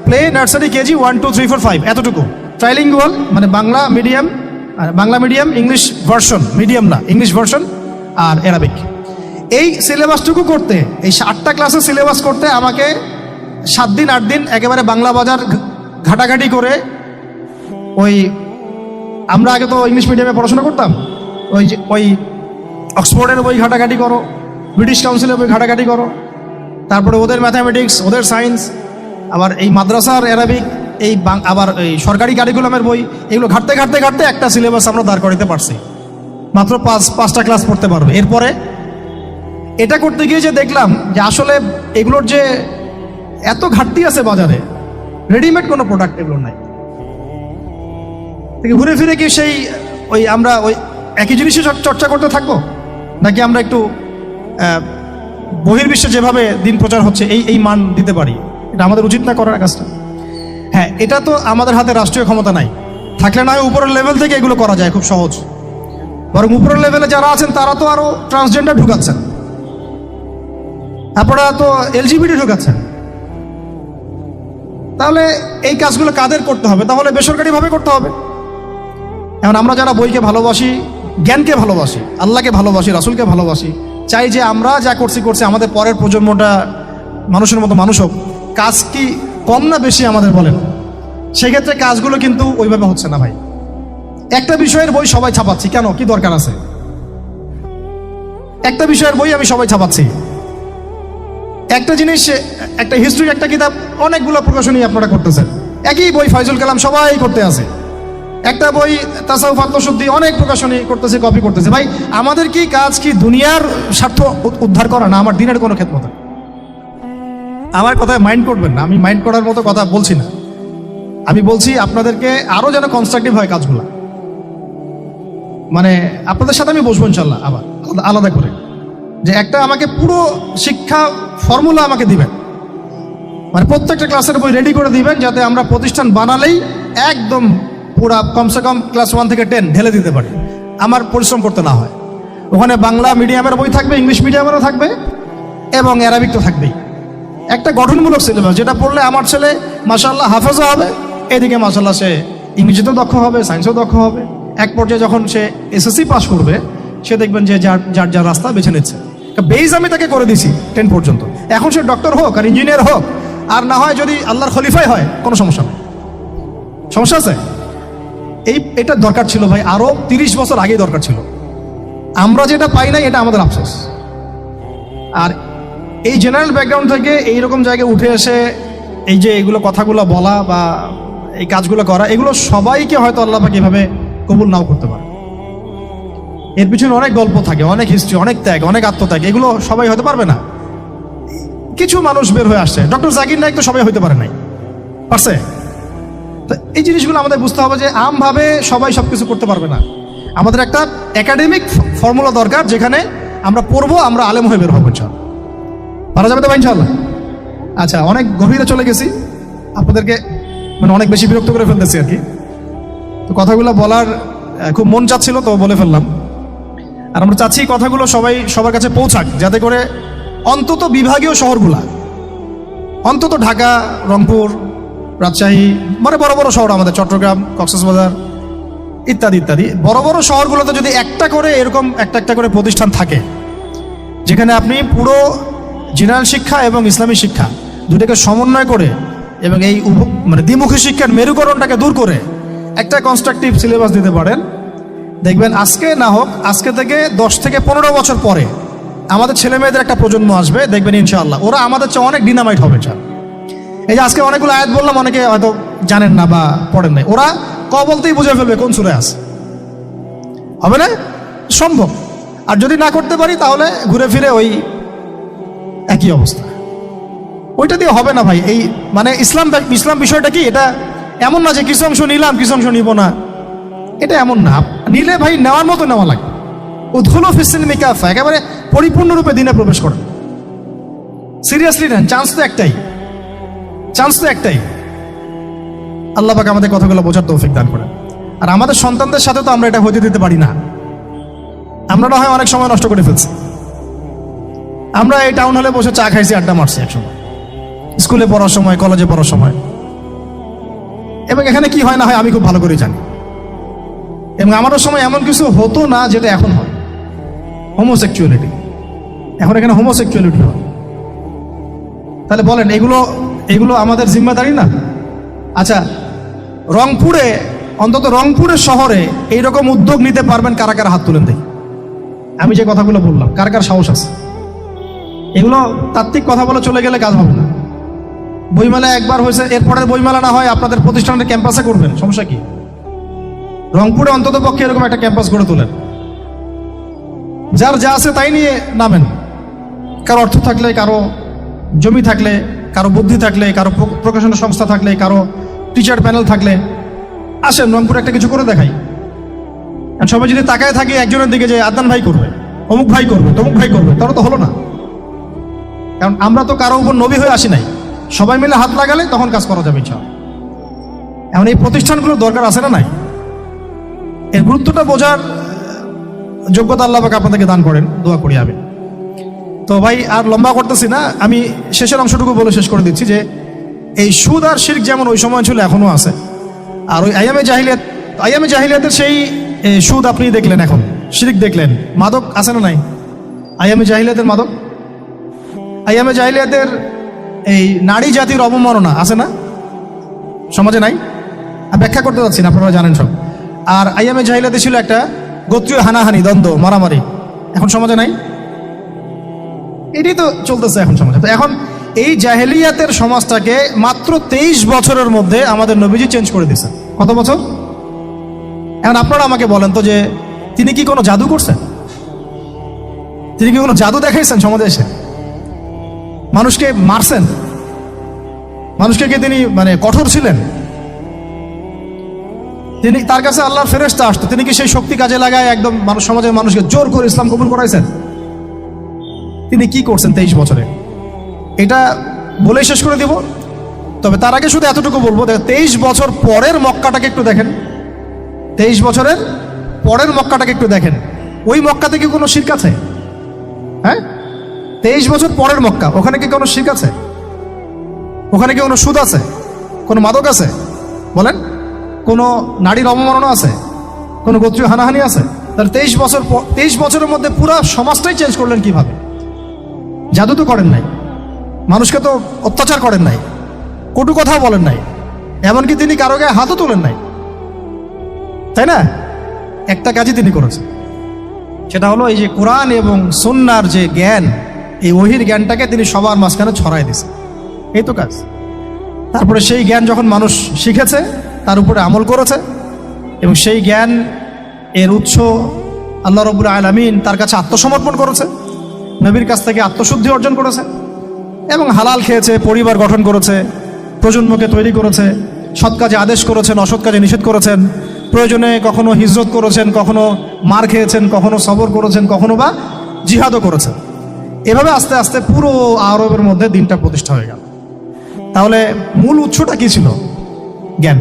প্লে, নার্সারি, কেজি 1, 2, 3, 4, 5 এতটুকু, ট্রাইলিঙ্গুয়াল, মানে Bangla medium English version, medium না ইংলিশ ভার্সন আর অ্যারাবিক। এই সিলেবাসটুকু করতে, এই 8টা ক্লাসের সিলেবাস করতে আমাকে 7 দিন 8 দিন একেবারে বাংলা বাজার ঘাটাঘাটি করে, ওই আমরা আগে তো ইংলিশ মিডিয়ামে পড়াশোনা করতাম, ওই অক্সফোর্ডের বই ঘাটাঘাটি করো, ব্রিটিশ কাউন্সিলের বই ঘাটাঘাটি করো, তারপরে ওদের ম্যাথামেটিক্স, ওদের সায়েন্স, আবার এই মাদ্রাসার অ্যারাবিক, আবার এই সরকারি কারিকুলামের বই, এগুলো ঘাটতে ঘাটতে ঘাটতে একটা সিলেবাস আমরা দাঁড় করাতে পারছি। মাত্র 5টা ক্লাস পড়তে পারবে। এরপরে এটা করতে গিয়ে যে দেখলাম যে আসলে এগুলোর যে এত ঘাটতি আছে বাজারে, রেডিমেড কোনো প্রোডাক্ট এগুলো নাই। ঘুরে ফিরে কি সেই আমরা একই জিনিসই চর্চা করতে থাকবো, নাকি আমরা একটু বহির্বিশ্বে যেভাবে দিন প্রচার হচ্ছে এই মান দিতে পারি? এটা আমাদের উচিত না করার কাজটা? হ্যাঁ, এটা তো আমাদের হাতে রাষ্ট্রীয় ক্ষমতা নাই, থাকলে না হয় উপরের লেভেল থেকে এগুলো করা যায় খুব সহজ। বরং উপরের লেভেলে যারা আছেন তারা তো আরো ট্রান্সজেন্ডার ঢুকাচ্ছেন, আপনারা তো LGBT ঢুকাচ্ছেন। তাহলে এই কাজগুলো কাদের করতে হবে? তাহলে বেসরকারিভাবে করতে হবে। এখন আমরা যারা বইকে ভালোবাসি, জ্ঞানকে ভালোবাসি, আল্লাহকে ভালোবাসি, রাসূলকে ভালোবাসি, চাই যে আমরা যা করছি আমাদের পরের প্রজন্মটা মানুষের মতো মানুষ হোক। কাজ কি কম না বেশি আমাদের বলেন? সেক্ষেত্রে কাজগুলো কিন্তু ওইভাবে হচ্ছে না ভাই। একটা বিষয়ের বই সবাই ছাপাচ্ছি, কেন? কি দরকার আছে? একটা বিষয়ের বই আমি সবাই ছাপাচ্ছি, একটা জিনিস, একটা হিস্ট্রির একটা কিতাব অনেকগুলো প্রকাশনী আপনারা করতেছেন, একই বই ফাইজুল কালাম সবাই করতে আছে, একটা বই তাসাউফ আত্মশুদ্ধি অনেক প্রকাশনী করতেছে, কপি করতেছে। ভাই আমাদের কি কাজ কি দুনিয়ার স্বার্থ উদ্ধার করা, না আমার দিনের কোনো খেদমত? আমার কথায় মাইন্ড করবেন না, আমি মাইন্ড করার মতো কথা বলছি না। আমি বলছি আপনাদেরকে আরো যেন কনস্ট্রাকটিভ হয় কাজগুলো। মানে আপনাদের সাথে আমি বসবো ইনশাল্লাহ আবার আলাদা করে, যে একটা আমাকে পুরো শিক্ষা ফর্মুলা আমাকে দিবেন, মানে প্রত্যেকটা ক্লাসের বই রেডি করে দিবেন, যাতে আমরা প্রতিষ্ঠান বানালেই একদম পুরা কমসে কম ক্লাস 1 থেকে 10 ঢেলে দিতে পারি, আমার পরিশ্রম করতে না হয়। ওখানে বাংলা মিডিয়ামের বই থাকবে, ইংলিশ মিডিয়ামেরও থাকবে এবং অ্যারাবিক তো থাকবেই। একটা গঠনমূলক সিলেবাস, যেটা পড়লে আমার ছেলে মাশাআল্লাহ হাফেজও হবে, এদিকে মাশাআল্লাহ সে ইংরেজিতেও দক্ষ হবে, সায়েন্সেও দক্ষ হবে। এক পর্যায়ে যখন সে SSC পাস করবে, সে দেখবেন যে যার রাস্তা বেছে নিচ্ছে। বেজ আমি তাকে করে দিছি 10 পর্যন্ত। এখন সে ডক্টর হোক আর ইঞ্জিনিয়ার হোক, আর না হয় যদি আল্লাহর খলিফাই হয়, কোনো সমস্যা নেই। সমস্যা আছে? এটা দরকার ছিল ভাই, আরো 30 বছর আগেই দরকার ছিল। আমরা যেটা পাই নাই, এটা আমাদের আফসোস। আর এই জেনারেল ব্যাকগ্রাউন্ড থেকে এইরকম জায়গায় উঠে এসে এই যে এগুলো কথাগুলো বলা বা এই কাজগুলো করা, এগুলো সবাইকে হয়তো আল্লাহ পাক এভাবে কবুল নাও করতে পারে। এর পিছনে অনেক গল্প থাকে, অনেক হিস্ট্রি, অনেক ত্যাগ, অনেক আত্মত্যাগ, এগুলো সবাই হতে পারবে না। কিছু মানুষ বের হয়ে আসছে। ডক্টর জাকির নায়েক তো সবাই হইতে পারে নাই, পারছে? তো এই জিনিসগুলো আমাদের বুঝতে হবে যে আমভাবে সবাই সব কিছু করতে পারবে না। আমাদের একটা একাডেমিক ফর্মুলা দরকার, যেখানে আমরা পড়বো, আমরা আলেম হয়ে বের হবো। ইনশাআল্লাহ পারা যাবে তো ভাই ইনশাআল্লাহ? আচ্ছা, অনেক গভীরে চলে গেছি, আপনাদেরকে মানে অনেক বেশি বিরক্ত করে ফেলতেছি আর কি। তো কথাগুলো বলার খুব মন চাচ্ছিল, তো বলে ফেললাম। আর আমরা চাচ্ছি কথাগুলো সবাই সবার কাছে পৌঁছাক, যাতে করে অন্তত বিভাগীয় শহরগুলা, অন্তত ঢাকা, রংপুর, রাজশাহী, মানে বড় বড় শহর আমাদের, চট্টগ্রাম, কক্সবাজার ইত্যাদি ইত্যাদি বড় বড় শহরগুলোতে যদি একটা করে এরকম একটা করে প্রতিষ্ঠান থাকে, যেখানে আপনি পুরো জেনারেল শিক্ষা এবং ইসলামী শিক্ষা দুটোকে সমন্বয় করে এবং এই মানে দ্বিমুখী শিক্ষার মেরুকরণটাকে দূর করে একটা কনস্ট্রাকটিভ সিলেবাস দিতে পারেন, দেখবেন আজকে না হোক, আজকে থেকে 10 থেকে 15 বছর পরে আমাদের ছেলে মেয়েদের একটা প্রজন্ম আসবে, দেখবেন ইনশাআল্লাহ ওরা আমাদের চেয়ে অনেক ডিনামাইট হবে। এই যে আজকে অনেকগুলো আয়াত বললাম, অনেকে হয়তো জানেন না বা পড়েন নাই, ওরা বলতেই বুঝে ফেলবে কোন সূরা আছে। হবে না? সম্ভব। আর যদি না করতে পারি তাহলে ঘুরে ফিরে ওই একই অবস্থা। ওইটা দিয়ে হবে না ভাই। এই মানে ইসলাম বিষয়টা কি, এটা এমন না যে কিছু অংশ নিলাম কিছু অংশ নিব না, এটা এমন না। নিলে ভাই নেওয়ার মতো নেওয়া লাগবে। উদখুলু ফিস-সিলমি কাফা, একেবারে পরিপূর্ণরূপে দিনে প্রবেশ করেন। সিরিয়াসলি নেন, চান্স তো একটাই। আল্লাহ পাক আমাদের কথাগুলো বোঝার তৌফিক দান করেন। আর আমাদের সন্তানদের সাথে তো আমরা এটা হতে দিতে পারি না। আমরা না হয় অনেক সময় নষ্ট করে ফেলছি। আমরা এই টাউন হলে বসে চা খাইছি, আড্ডা মারছি একসময়, স্কুলে পড়ার সময়, কলেজে পড়ার সময়। এবং এখানে কি হয় না হয় আমি খুব ভালো করে জানি। এবং আমারও সময় এমন কিছু হতো না যেটা এখন হয়। হোমোসেক্সুয়ালিটি, এখন এখানে হোমোসেক্সুয়ালিটি হয়। তাহলে বলেন এগুলো আমাদের জিম্মাদারি না? আচ্ছা, রংপুরে, অন্তত রংপুরের শহরে এইরকম উদ্যোগ নিতে পারবেন কারা কারা? হাত তুলেন দেখি। আমি যে কথাগুলো বললাম, কার কার সাহস আছে? এগুলো তাত্ত্বিক কথা বলে চলে গেলে কাজ হবে না। বইমেলা একবার হয়েছে, এরপরের বইমেলা না হয় আপনাদের প্রতিষ্ঠানের ক্যাম্পাসে করবেন, সমস্যা কি? রংপুরে অন্তত পক্ষে এরকম একটা ক্যাম্পাস গড়ে তোলেন। যার যা আছে তাই নিয়ে নামেন। কারো অর্থ থাকলে, কারো জমি থাকলে, কারো বুদ্ধি থাকলে, কারো প্রকাশনা সংস্থা থাকলে, কারো টিচার প্যানেল থাকলে, আসেন রংপুরে একটা কিছু করে দেখাই। আর সবাই যদি তাকায় থাকে একজনের দিকে, যে আদনান ভাই করবে, অমুক ভাই করবে, তমুক ভাই করবে, তাহলে তো হলো না। কারণ আমরা তো কারো উপর নবী হয়ে আসি নাই। সবাই মিলে হাত লাগালে তখন কাজ করা যাবে ইনশাআল্লাহ। এখন এই প্রতিষ্ঠানগুলোর দরকার আছে না নাই? এর গুরুত্বটা বোঝার যোগ্যতা আল্লাহ পাক আপনাদেরকে দান করেন, দোয়া করি আমি। তো ভাই আর লম্বা করতেছি না, আমি শেষের অংশটুকু বলে শেষ করে দিচ্ছি যে এই সুদ আর শিরক যেমন ওই সময় ছিল, এখনো আছে। আর ওই আইয়ামে জাহিলিয়াতের সেই সুদ আপনি দেখলেন, এখন শিরক দেখলেন। মাদক আছে না নাই? আইয়ামে জাহিলিয়াতের মাদক, আইয়ামে জাহিলিয়াতের এই নারী জাতির অবমাননা আছে না? সমাজে নাই? ব্যাখ্যা করতে যাচ্ছি না, আপনারা জানেন সব। আর আইয়ামে জাহিলিয়াতে ছিল একটা গোত্রীয় হানাহানি, দ্বন্দ্ব, মারামারি, এখন সমাজে নাই? এটাই তো চলতেছে এখন সমাজে। তো এখন এই জাহেলিয়াতের সমাজটাকে মাত্র 23 বছরের মধ্যে আমাদের নবীজি চেঞ্জ করে দিয়েছেন। কত বছর? এখন আপনারা আমাকে বলেন তো, যে তিনি কি কোনো জাদু করছেন? তিনি কি কোনো জাদু দেখাইছেন সমাজে এসে? মানুষকে মারছেন? মানুষকে কি তিনি মানে কঠোর ছিলেন? তিনি, তার কাছে আল্লাহর ফেরেশতা আসতো, তিনি কি সেই শক্তি কাজে লাগায় একদম সমাজের মানুষকে জোর করে ইসলাম কবুল করাইছেন? তিনি কি করছেন 23 বছরে? এটা বলেই শেষ করে দিব। তবে তার আগে শুধু এতটুকু বলবো, 23 বছর পরের মক্কাটাকে একটু দেখেন। 23 বছরের পরের মক্কাটাকে একটু দেখেন। ওই মক্কাতে কি কোনো শিরক আছে? হ্যাঁ, 23 বছর পরের মক্কা, ওখানে কি কোনো শিরক আছে? ওখানে কি কোনো সুদ আছে? কোনো মাদক আছে? বলেন। কোনো নারীর অবমাননা আছে? কোনো গোত্রীয় হানাহানি আছে? তাহলে 23 বছরের মধ্যে পুরো সমাজটাই চেঞ্জ করলেন কিভাবে? জাদু তো করেন নাই, মানুষকে তো অত্যাচার করেন নাই, কটু কথাও বলেন নাই, এমনকি তিনি কারো গায়ে হাতও তোলেন নাই, তাই না? একটা কাজই তিনি করেছেন, সেটা হলো এই যে কোরআন এবং সুন্নাহর যে জ্ঞান, এই ওহীর জ্ঞানটাকে তিনি সবার মাঝখানে ছড়াই দিয়েছেন। এই তো কাজ। তারপরে সেই জ্ঞান যখন মানুষ শিখেছে, তার উপরে আমল করেছে, এবং সেই জ্ঞান এর উৎস আল্লাহ রাব্বুল আলামিন, তার কাছে আত্মসমর্পণ করেছে, নবীর কাছ থেকে আত্মশুদ্ধি অর্জন করেছে, এবং হালাল খেয়েছে, পরিবার গঠন করেছে, প্রজন্মকে তৈরি করেছে, সৎ কাজে আদেশ করেছেন, অসৎ কাজে নিষেধ করেছেন, প্রয়োজনে কখনো হিজরত করেছেন, কখনো মার খেয়েছেন, কখনো সবর করেছেন, কখনো বা জিহাদও করেছেন। এভাবে আস্তে আস্তে পুরো আরবের মধ্যে দিনটা প্রতিষ্ঠা হয়ে গেল। তাহলে মূল উৎসটা কি ছিল? জ্ঞান।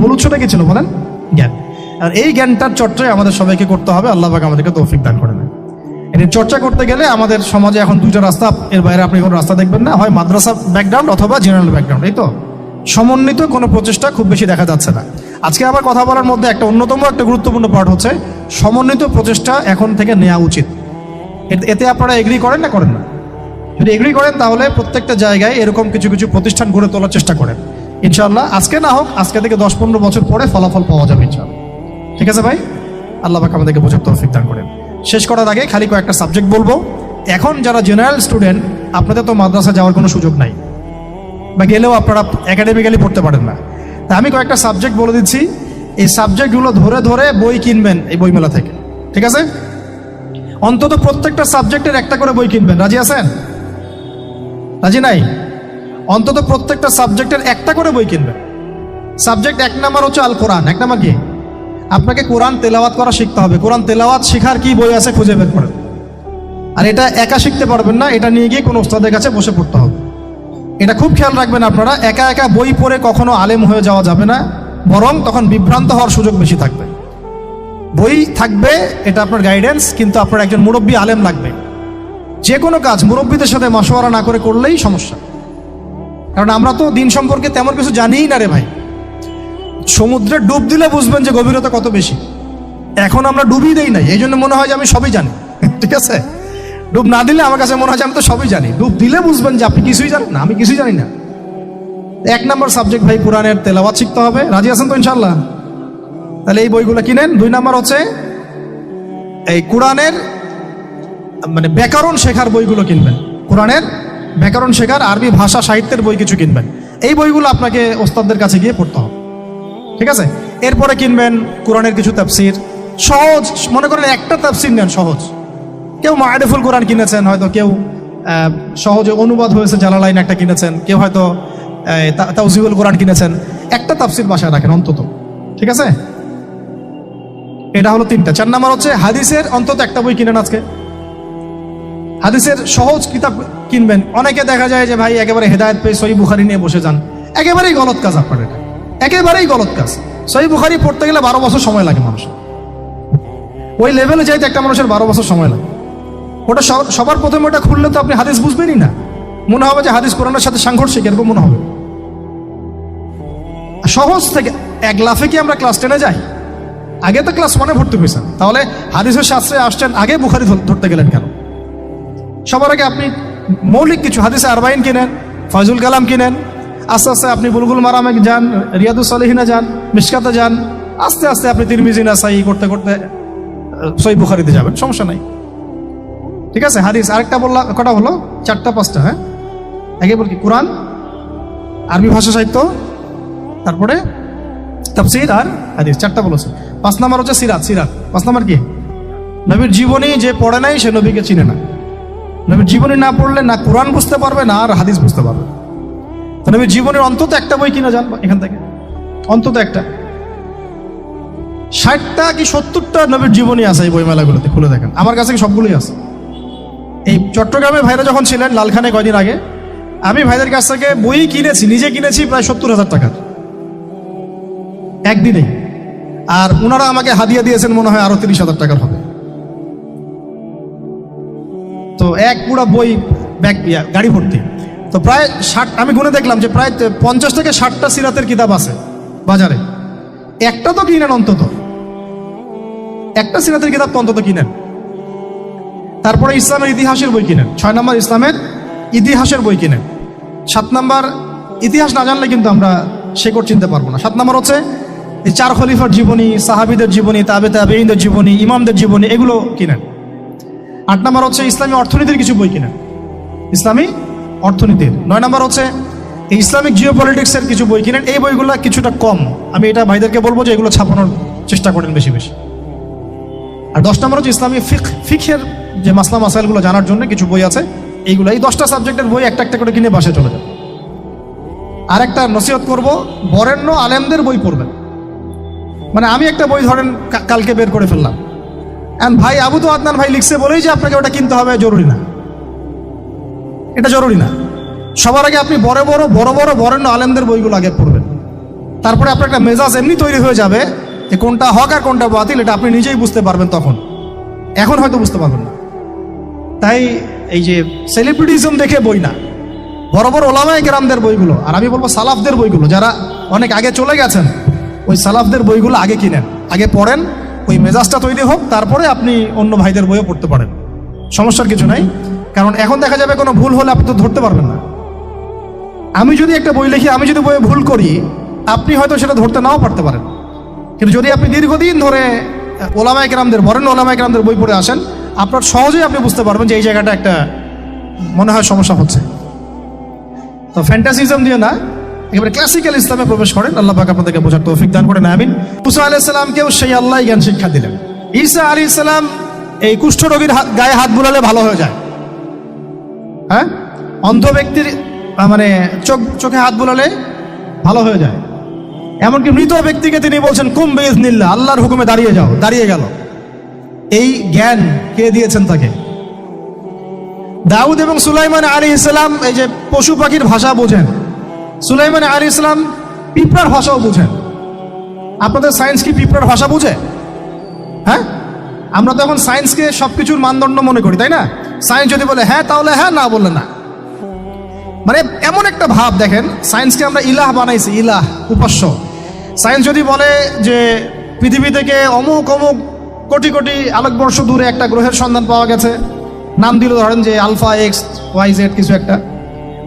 মূল উৎসটা কি ছিল বলেন? জ্ঞান। আর এই জ্ঞানটার চর্চাই আমাদের সবাইকে করতে হবে। আল্লাহ পাক আমাদেরকে তৌফিক দান করে দেন। এর চর্চা করতে গেলে আমাদের সমাজে এখন দুইটা রাস্তা, এর বাইরে আপনি কোনো রাস্তা দেখবেন না, হয় মাদ্রাসা ব্যাকগ্রাউন্ড অথবা জেনারেল ব্যাকগ্রাউন্ড। এই তো সমন্বিত কোনো প্রচেষ্টা খুব বেশি দেখা যাচ্ছে না। আজকে আবার কথা বলার মধ্যে একটা অন্যতম একটা গুরুত্বপূর্ণ পার্ট হচ্ছে সমন্বিত প্রচেষ্টা এখন থেকে নেওয়া উচিত। এতে আপনারা এগ্রি করেন না করেন না? যদি এগ্রি করেন তাহলে প্রত্যেকটা জায়গায় এরকম কিছু কিছু প্রতিষ্ঠান গড়ে তোলার চেষ্টা করেন। ইনশাআল্লাহ আজকে না হোক, আজকে থেকে 10-15 বছর পরে ফলাফল পাওয়া যাবে ইনশাআল্লাহ। ঠিক আছে ভাই? আল্লাহ পাক আমাদেরকে বোঝার তৌফিক দান করেন। শেষ করার আগে খালি কয়েকটা সাবজেক্ট বলবো। এখন যারা জেনারেল স্টুডেন্ট, আপনাদের তো মাদ্রাসা যাওয়ার কোনো সুযোগ নাই, বা গেলেও আপনারা একাডেমিক্যালি পড়তে পারেন না। তাই আমি কয়েকটা সাবজেক্ট বলে দিচ্ছি, এই সাবজেক্টগুলো ধরে ধরে বই কিনবেন এই বইমেলা থেকে। ঠিক আছে? অন্তত প্রত্যেকটা সাবজেক্টের একটা করে বই কিনবেন। রাজি আছেন? রাজি নাই? অন্তত প্রত্যেকটা সাবজেক্টের একটা করে বই কিনবেন। সাবজেক্ট 1 নাম্বার হচ্ছে আল কোরআন। 1 নাম্বার কি? আপনাকে কোরআন তেলাওয়াত করা শিখতে হবে। কোরআন তেলাওয়াত শেখার কি বই আছে খুঁজে বের করেন। আর এটা একা শিখতে পারবেন না, এটা নিয়ে গিয়ে কোনো ওস্তাদের কাছে বসে পড়তে হবে। এটা খুব খেয়াল রাখবেন আপনারা, একা একা বই পড়ে কখনো আলেম হয়ে যাওয়া যাবে না, বরং তখন বিভ্রান্ত হওয়ার সুযোগ বেশি থাকবে। বই থাকবে, এটা আপনার গাইডেন্স, কিন্তু আপনার একজন মুরব্বী আলেম লাগবে। যে কোনো কাজ মুরব্বীদের সাথে মশওয়ারা না করে করলেই সমস্যা। কারণ আমরা তো দিন সম্পর্কে তেমন কিছু জানিই না রে ভাই। সমুদ্রে ডুব দিলে বুঝবেন যে গভীরতা কত বেশি। এখন আমরা ডুবই দেই নাই, এই জন্য মনে হয় যে আমি সবই জানি। ঠিক আছে? ডুব না দিলে আমার কাছে মনে হয় যে আমি তো সবই জানি। ডুব দিলে বুঝবেন যে আপনি কিছুই জানেন না, আমি কিছুই জানি না। 1 নম্বর সাবজেক্ট ভাই কোরআনের তেলাওয়াত শিখতে হবে। রাজি আছেন তো ইনশাল্লাহ? তাহলে এই বইগুলো কিনেন। 2 নম্বর হচ্ছে এই কোরআনের মানে ব্যাকরণ শেখার বইগুলো কিনবেন। কোরআনের ব্যাকরণ শেখার আরবি ভাষা সাহিত্যের বই কিছু কিনবেন। এই বইগুলো আপনাকে ওস্তাদদের কাছে গিয়ে পড়তে হবে। ঠিক আছে? এরপরে কিনবেন কোরআনের কিছু তাফসির, সহজ। মনে করেন একটা তাফসির নেন সহজ। কেউ মারিফুল কোরআন কিনেছেন, হয়তো কেউ সহজে অনুবাদ হয়েছে জালালাইন একটা কিনেছেন, কেউ হয়তো তাওজিহুল কোরআন কিনেছেন। একটা তাফসির বাসায় রাখেন অন্তত। ঠিক আছে? এটা হলো 3টা। 4 নম্বর হচ্ছে হাদিসের অন্তত একটা বই কিনেন আজকে। হাদিসের সহজ কিতাব কিনবেন। অনেকে দেখা যায় যে ভাই একেবারে হেদায়েত পেয়ে সহিহ বুখারী নিয়ে বসে যান। একেবারেই গলত কাজ আপনার এটা, একেবারেই গলত কাজ। সহিহ বুখারী পড়তে গেলে 12 বছর সময় লাগে মানুষের। ওই লেভেলে যাইতে একটা মানুষের 12 বছর সময় লাগে। ওটা সবার প্রথমে ওটা খুললে তো আপনি হাদিস বুঝবেনই না। মনে হবে যে হাদিস কোরআনের সাথে সাংঘর্ষিক, এরকম মনে হবে। সহজ থেকে 1 লাফে কি আমরা ক্লাস 10-এ যাই? আগে তো ক্লাস 1-এ ভর্তি হয়েছেন, তাহলে হাদিসের শাস্ত্রে আসছেন, আগে বুখারী ধরতে গেলেন কেন? সবার আগে আপনি মৌলিক কিছু হাদিসে আরবাইন কিনেন, ফয়জুল কালাম কিনেন। আস্তে আস্তে আপনি বুলগুল মারামে যান, রিয়াদুস সালিহিনে যান, মিশকাতে যান। আস্তে আস্তে আপনি তিরমিজি নাসাই করতে করতে সহিহ বুখারীতে যাবেন, সমস্যা নাই। ঠিক আছে? হাদিস আরেকটা বললাম, কটা হলো? 4টা-5টা। হ্যাঁ, আগে বল কি? কোরআন, আরবি ভাষা সাহিত্য, তারপরে তাফসীর আর হাদিস। 4টা বলেছে। 5 নম্বর হচ্ছে সিরাত। 5 নম্বর কি? নবীর জীবনী যে পড়ে নাই সে নবীকে চিনে না। নবীর জীবনী না পড়লে না কোরআন বুঝতে পারবে, না আর হাদিস বুঝতে পারবে। তো নবীর জীবনের অন্তত একটা বই কিনে যান এখান থেকে, অন্তত একটা। 60টা কি 70টা নবীর জীবনী আছে এই বইমেলাগুলোতে, খুলে দেখেন। আমার কাছে সবগুলোই আছে। এই চট্টগ্রামে ভাইরা যখন ছিলেন লালখানে কয়দিন আগে, আমি ভাইদের কাছ থেকে বই কিনেছি, নিজে কিনেছি প্রায় 70,000 টাকার একদিনেই। আর ওনারা আমাকে হাদিয়া দিয়েছেন মনে হয় আরো 30,000 টাকার হবে। তো এক পুরা বই ব্যাগ গাড়ি ভর্তি। তো প্রায় 60, আমি গুনে দেখলাম যে প্রায় 50 থেকে 60টা সিরাতের কিতাব আছে বাজারে। একটা তো কিনেন, অন্তত একটা সিরাতের কিতাব তো অন্তত কিনেন। তারপরে ইসলামের ইতিহাসের বই কিনেন। 6 নম্বর ইসলামের ইতিহাসের বই কিনেন। 7 নম্বর ইতিহাস না জানলে কিন্তু আমরা শেকড় চিনতে পারবো না। 7 নম্বর হচ্ছে এই 4 খলিফার জীবনী, সাহাবীদের জীবনী, তাবেঈনদের জীবনী, ইমামদের জীবনী, এগুলো কিনেন। 8 নম্বর হচ্ছে ইসলামী অর্থনীতির কিছু বই কিনেন, ইসলামী অর্থনীতির। 9 নম্বর হচ্ছে এই ইসলামিক জিওপলিটিক্সের কিছু বই কিনেন। এই বইগুলো কিছুটা কম, আমি এটা ভাইদেরকে বলবো যে এগুলো ছাপানোর চেষ্টা করেন বেশি বেশি। আর 10 নম্বর হচ্ছে ইসলামী ফিকহের যে মাসলা মাসাইলগুলো জানার জন্য কিছু বই আছে, এইগুলো, এই 10টা সাবজেক্টের বই একটা একটা করে কিনে বাসায় চলে যাবে। আর একটা নসিহত করব, বরেণ্য আলেমদের বই পড়বেন। মানে আমি একটা বই ধরেন কালকে বের করে ফেললাম, এন্ড ভাই আবু তো আদনান ভাই লিখছে বলেই যে আপনাকে ওটা কিনতে হবে জরুরি না, এটা জরুরি না। সবার আগে আপনি বড় বড় বরেণ্য আলেমদের বইগুলো আগে পড়বেন, তারপরে আপনার একটা মেজাজ এমনি তৈরি হয়ে যাবে যে কোনটা হক আর কোনটা বাতিল এটা আপনি নিজেই বুঝতে পারবেন তখন, এখন হয়তো বুঝতে পারবেন না। তাই এই যে সেলিব্রিটিজম দেখে বই না, বড় বড় ওলামায়ে কেরামদের বইগুলো, আর আমি বলবো সালাফদের বইগুলো, যারা অনেক আগে চলে গেছেন ওই সালাফদের বইগুলো আগে কিনেন, আগে পড়েন, ওই মেজাজটা তৈরি হোক, তারপরে আপনি অন্য ভাইদের বইও পড়তে পারেন, সমস্যার কিছু নাই। কারণ এখন দেখা যাবে কোনো ভুল হলে আপনি তো ধরতে পারবেন না। আমি যদি একটা বই লিখি, আমি যদি বইয়ে ভুল করি, আপনি হয়তো সেটা ধরতে নাও পারতে পারেন, কিন্তু যদি আপনি দীর্ঘদিন ধরে ওলামায়ে কেরামদের, বরেণ্য ওলামায়ে কেরামদের বই পড়ে আসেন, আপনার সহজেই আপনি বুঝতে পারবেন যে এই জায়গাটা একটা মনে হয় সমস্যা হচ্ছে। তো ফ্যান্টাসিজম দিয়ে না, একেবারে ক্লাসিক্যাল ইসলামে প্রবেশ করেন। আল্লাহ পাক আপনাদেরকে বোঝার তৌফিক দান করেন, আমিন। মুসা আলাইহিস সালামকেও সেই আল্লাহ জ্ঞান শিক্ষা দিলেন। ঈসা আলাইহিস সালাম এই কুষ্ঠরোগীর গায়ে হাত বুলালে ভালো হয়ে যায়, হ্যাঁ, অন্ধ ব্যক্তির মানে চোখে হাত বুলালে ভালো হয়ে যায়। এমনকি মৃত ব্যক্তিকে তিনি বলছেন কুম বিইজনিল্লাহ, আল্লাহর হুকুমে দাঁড়িয়ে যাও, দাঁড়িয়ে গেল। এই জ্ঞান কে দিয়েছেন তাকে? দাউদ এবং সুলাইমান আলাইহিস সালাম এই যে পশু পাখির ভাষা বোঝেন, সুলাইমান আলাইহিস সালাম পিঁপড়ার ভাষাও বুঝেন। আপনাদের সায়েন্স কি পিঁপড়ার ভাষা বুঝে? হ্যাঁ, আমরা তো এখন সায়েন্সকে সবকিছুর মানদণ্ড মনে করি, তাই না? সায়েন্স যদি বলে হ্যাঁ তাহলে হ্যাঁ, না বললে না। মানে এমন একটা ভাব, দেখেন সায়েন্সকে আমরা ইলাহ বানাইছি, ইলাহ, উপাস্য। সায়েন্স যদি বলে যে পৃথিবী থেকে অমুক অমুক কোটি কোটি আলোকবর্ষ দূরে একটা গ্রহের সন্ধান পাওয়া গেছে, নাম দিল ধরেন যে আলফা এক্স ওয়াই জেড কিছু একটা,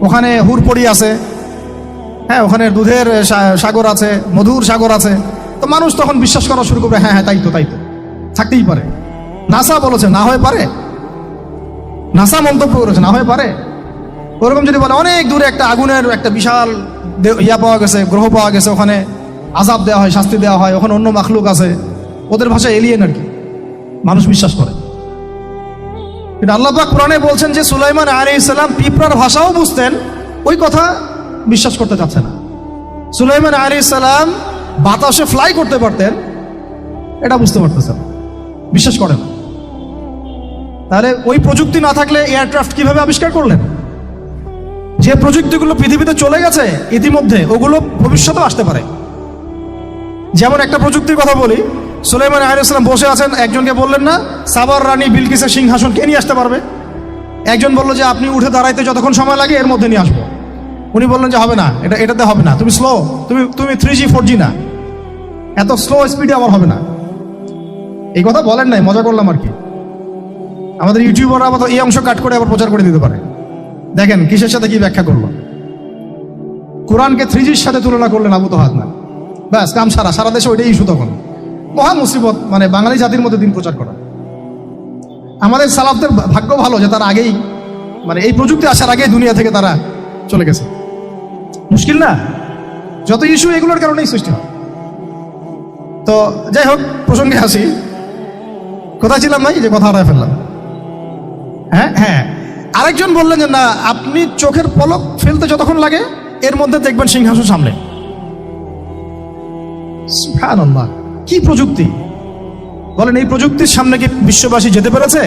ওখানে হুরপড়ি আছে, হ্যাঁ, ওখানে দুধের সাগর আছে, মধুর সাগর আছে, তো মানুষ তখন বিশ্বাস করা শুরু করবে, হ্যাঁ হ্যাঁ তাই তো, তাই তো, থাকতেই পারে। নাসা বলেছে না হয়ে পারে, নাসা মন্তব্য করেছে না হয়ে পারে। ওরকম যদি বলে অনেক দূরে একটা আগুনের একটা বিশাল ইয়া পাওয়া গেছে, গ্রহ পাওয়া গেছে, ওখানে আযাব দেওয়া হয়, শাস্তি দেওয়া হয়, ওখানে অন্য মাখলুক আছে, ওদের ভাষায় এলিয়েন আর কি, মানুষ বিশ্বাস করে। কিন্তু আল্লাহ পাক কোরআনে বলছেন যে সুলাইমান আলাইহিস সালাম পিঁপড়ার ভাষাও বুঝতেন, ওই কথা বিশ্বাস করতে চাচ্ছে না। সুলাইমান আলাইহিস সালাম বাতাসে ফ্লাই করতে পারতেন, এটা বুঝতে পারতেছেন, বিশ্বাস করে না। তাহলে ওই প্রযুক্তি না থাকলে এয়ারক্রাফট কিভাবে আবিষ্কার করলেন? যে প্রযুক্তিগুলো পৃথিবীতে চলে গেছে ইতিমধ্যে, ওগুলো ভবিষ্যতেও আসতে পারে। যেমন একটা প্রযুক্তির কথা বলি, সুলাইমান আলাইহিস সালাম বসে আছেন, একজনকে বললেন না সাবার রানী বিলকিসের সিংহাসন কে নিয়ে আসতে পারবে? একজন বলল যে আপনি উঠে দাঁড়াইতে যতক্ষণ সময় লাগে এর মধ্যে নিয়ে আসবো। উনি বললেন যে হবে না, এটাতে হবে না, তুমি স্লো, তুমি 3G 4G না, এত স্লো স্পিডে আমার হবে না। এই কথা বলেন নাই, মজা করলাম আর কি। আমাদের ইউটিউবাররা আবার এই অংশ কাট করে আবার প্রচার করে দিতে পারে। দেখেন কিসের সাথে কি ব্যাখ্যা করলো, কোরআনকে 3Gর সাথে তুলনা করলেন আবু তোহা আদনান, ব্যাস কাম সারা দেশে ওইটাই ইস্যু। তখন মহা মুসিবত, মানে বাঙালি জাতির মধ্যে দিন প্রচার করা। আমাদের সালাফদের ভাগ্য ভালো যে তারা আগেই, মানে এই প্রযুক্তি আসার আগেই দুনিয়া থেকে তারা চলে গেছে। মুশকিল না, যত ইস্যু এগুলোর কারণেই সৃষ্টি হয়। তো যাই হোক, প্রসঙ্গে আসি, কোথায় ছিলাম ভাই, যে কথা হারায় ফেললাম। হ্যাঁ হ্যাঁ, আরেকজন বললেন যে না, আপনি চোখের পলক ফেলতে যতক্ষণ লাগে এর মধ্যে দেখবেন সিংহাসন সামনে। সুবহানাল্লাহ, কি প্রযুক্তি বলেন! এই প্রযুক্তির সামনে কি বিশ্ববাসী যেতে পেরেছে?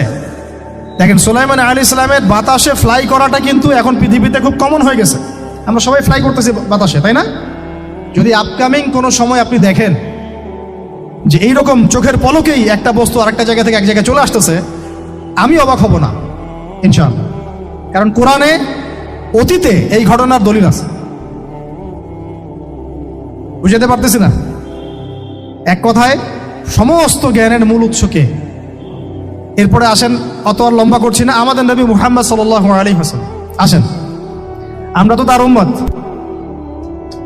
দেখেন সুলাইমান আলাইহিস সালামের বাতাসে ফ্লাই করাটা কিন্তু এখন পৃথিবীতে খুব কমন হয়ে গেছে। আমরা সবাই ফ্লাই করতেছি বাতাসে, তাই না? যদি আপকামিং কোনো সময় আপনি দেখেন যে এইরকম চোখের পলকেই একটা বস্তু আরেকটা জায়গা থেকে এক জায়গায় চলে আসতেছে, আমি অবাক হব না ইনশাআল্লাহ। কারণ কোরআনে অতীতে এই ঘটনার দলিল আছে। বুঝাতে পারতেছি না? এক কথায় সমস্ত জ্ঞানের মূল উৎসকে। এরপরে আসেন, অত আর লম্বা করছি না, আমাদের নবী মুহাম্মদ সাল্লাল্লাহু আলাইহি ওয়াসাল্লাম আসেন। আমরা তো তার উম্মত।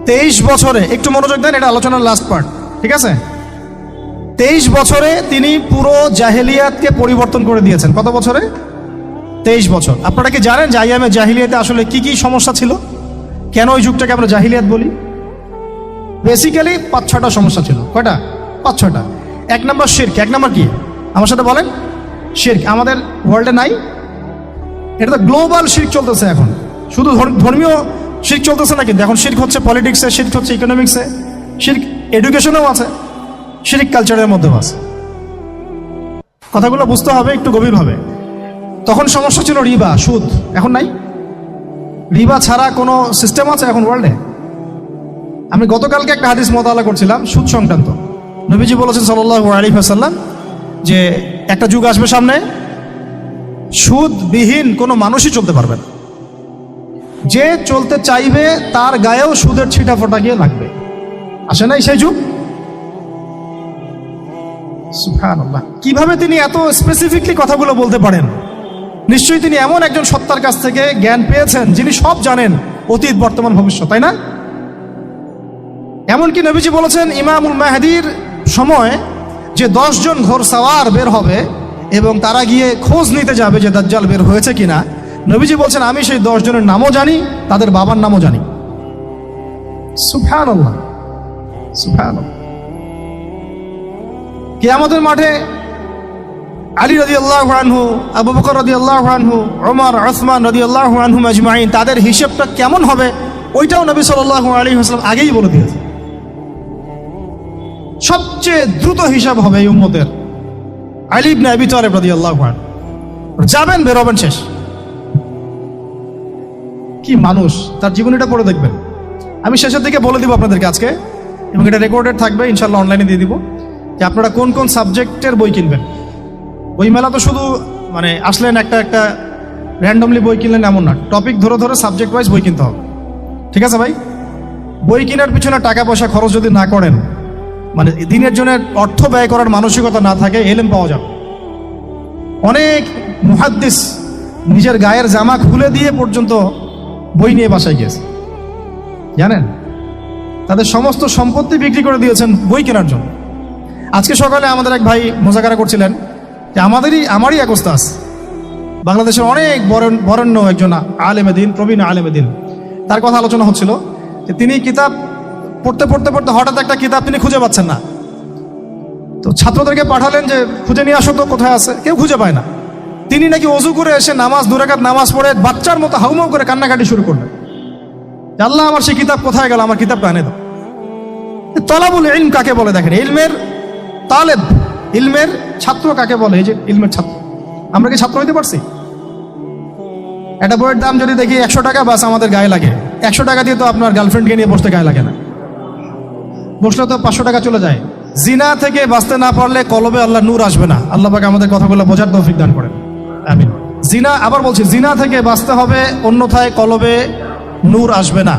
23 বছরে, একটু মনোযোগ দেন, এটা আলোচনার লাস্ট পার্ট, ঠিক আছে? 23 বছরে তিনি পুরো জাহেলিয়াতকে পরিবর্তন করে দিয়েছেন। কত বছরে? 23 বছর। আপনারা কি জানেন যে আইয়ামে জাহিলিয়াতে আসলে কি কি সমস্যা ছিল? কেন ওই যুগটাকে আমরা জাহিলিয়াত বলি? বেসিক্যালি 5-6টা সমস্যা ছিল। কয়টা? 5-6টা। 1 নম্বর শিরক। 1 নম্বর কি? আমার সাথে বলেন। শিরক আমাদের ওয়ার্ল্ডে নাই, এটা তো গ্লোবাল শিরক চলতেছে এখন, শুধু ধর্মীয় শিরক চলতেছে না, কিন্তু এখন শিরক হচ্ছে পলিটিক্সে, শিরক হচ্ছে ইকোনমিক্সে, শিরক এডুকেশনেও আছে, শিরক কালচারের মধ্যেও আছে। কথাগুলো বুঝতে হবে একটু গভীরভাবে। তখন সমস্যা ছিল রিবা, সুদ, এখন নাই। রিবা ছাড়া কোনো সিস্টেম আছে এখন ওয়ার্ল্ডে? আমি গতকালকে একটা হাদিস মোতালা করছিলাম সুদ সংক্রান্ত। নবীজি বলেছেন সাল্লাল্লাহু আলাইহি ওয়াসাল্লাম যে একটা যুগ আসবে সামনে, সুদবিহীন কোনো মানুষই চলতে পারবে না। যে চলতে চাইবে তার গায়েও সুদের ছিটা ফোটা গিয়ে লাগবে। আসে নাই সেই যুগ? সুবহানাল্লাহ। কিভাবে তিনি এত স্পেসিফিকলি কথাগুলো বলতে পারেন? নিশ্চয়ই তিনি এমন একজন সত্তার কাছ থেকে জ্ঞান পেয়েছেন যিনি সব জানেন, অতীত, বর্তমান, ভবিষ্যৎ, তাই না? এমনকি নবীজি বলেছেন ইমামুল মাহদির সময় যে 10 জন ঘোড়সাওয়ার বের হবে এবং তারা গিয়ে খোঁজ নিতে যাবে যে দাজ্জাল বের হয়েছে কিনা, নবীজি বলছেন আমি সেই 10 জনের নামও জানি, তাদের বাবার নামও জানি। সুবহানাল্লাহ, সুবহানাল্লাহ। কিয়ামতের মাঠে আলী রাদিয়াল্লাহু আনহু, আবু বকর রাদিয়াল্লাহু আনহু, ওমর, উসমান রাদিয়াল্লাহু আনহুম আজমাইন, তাদের হিসাবটা কেমন হবে ওইটাও নবী সাল্লাল্লাহু আলাইহি ওয়াসাল্লাম আগেই বলে দিয়েছেন। সবচেয়ে দ্রুত হিসাব হবে এই উম্মতের আলী ইবনে আবি তালেব রাদিয়াল্লাহু আনহু। যাবেন, বেরোবেন, শেষ। কি মানুষ, তার জীবনীটা পড়ে দেখবেন। আমি শেষের দিকে বলে দিব আপনাদেরকে আজকে, এবং এটা রেকর্ডেড থাকবে, ইনশাল্লাহ অনলাইনে দিয়ে দিব, যে আপনারা কোন কোন সাবজেক্টের বই কিনবেন। বই মেলা তো শুধু মানে আসলেন একটা র্যান্ডমলি বই কিনলেন এমন না, টপিক ধরে ধরে সাবজেক্ট ওয়াইজ বই কিনতে হবে। ঠিক আছে ভাই? বই কেনার পিছনে টাকা পয়সা খরচ যদি না করেন, মানে দিনের জন্য অর্থ ব্যয় করার মানসিকতা না থাকে, এলেম পাওয়া যাবে। অনেক মুহাদ্দিস নিজের গায়ের জামা খুলে দিয়ে পর্যন্ত বই নিয়ে বাসায় গিয়েছে, জানেন? তাদের সমস্ত সম্পত্তি বিক্রি করে দিয়েছেন বই কেনার জন্য। আজকে সকালে আমাদের এক ভাই মোজাকারা করছিলেন যে আমারই এক ওস্তাদ, বাংলাদেশের অনেক বরেণ্য একজন আলেমে দিন, প্রবীণ আলেমে দিন, তার কথা আলোচনা হচ্ছিল যে তিনি কিতাব পড়তে পড়তে পড়তে হঠাৎ একটা কিতাব তিনি খুঁজে পাচ্ছেন না। তো ছাত্রদেরকে পাঠালেন যে খুঁজে নিয়ে আসো তো, কোথায় আছে, কেউ খুঁজে পায় না। তিনি নাকি অজু করে এসে নামাজ, 2 রাকাত নামাজ পড়ে বাচ্চার মতো হাউমাউ করে কান্নাকাটি শুরু করলেন, আল্লাহ আমার সেই কিতাব কোথায় গেল, আমার কিতাবটা এনে দাও। তলাবুল ইলম কাকে বলে দেখেন, ইলমের তালেব, ইলমের ছাত্র কাকে বলে? এই যে ইলমের ছাত্র, আমরা কি ছাত্র হইতে পারছি? একটা বইয়ের দাম যদি দেখি 100 টাকা, বাস আমাদের গায়ে লাগে। 100 টাকা দিয়ে তো আপনার গার্লফ্রেন্ডকে নিয়ে বসতে গায়ে লাগে না, বসলে তো 500 টাকা চলে যায়। জিনা থেকে বাঁচতে না পারলে কলবে আল্লাহ নূর আসবে না। আল্লাহ পাক আমাদের কথাগুলো বোঝার তৌফিক দান করেন, আমিন। জিনা, আবার বলছি, জিনা থেকে বাঁচতে হবে, অন্যথায় কলবে নূর আসবে না।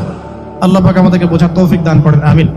আল্লাহ পাক আমাদেরকে বোঝার তৌফিক দান করেন, আমিন।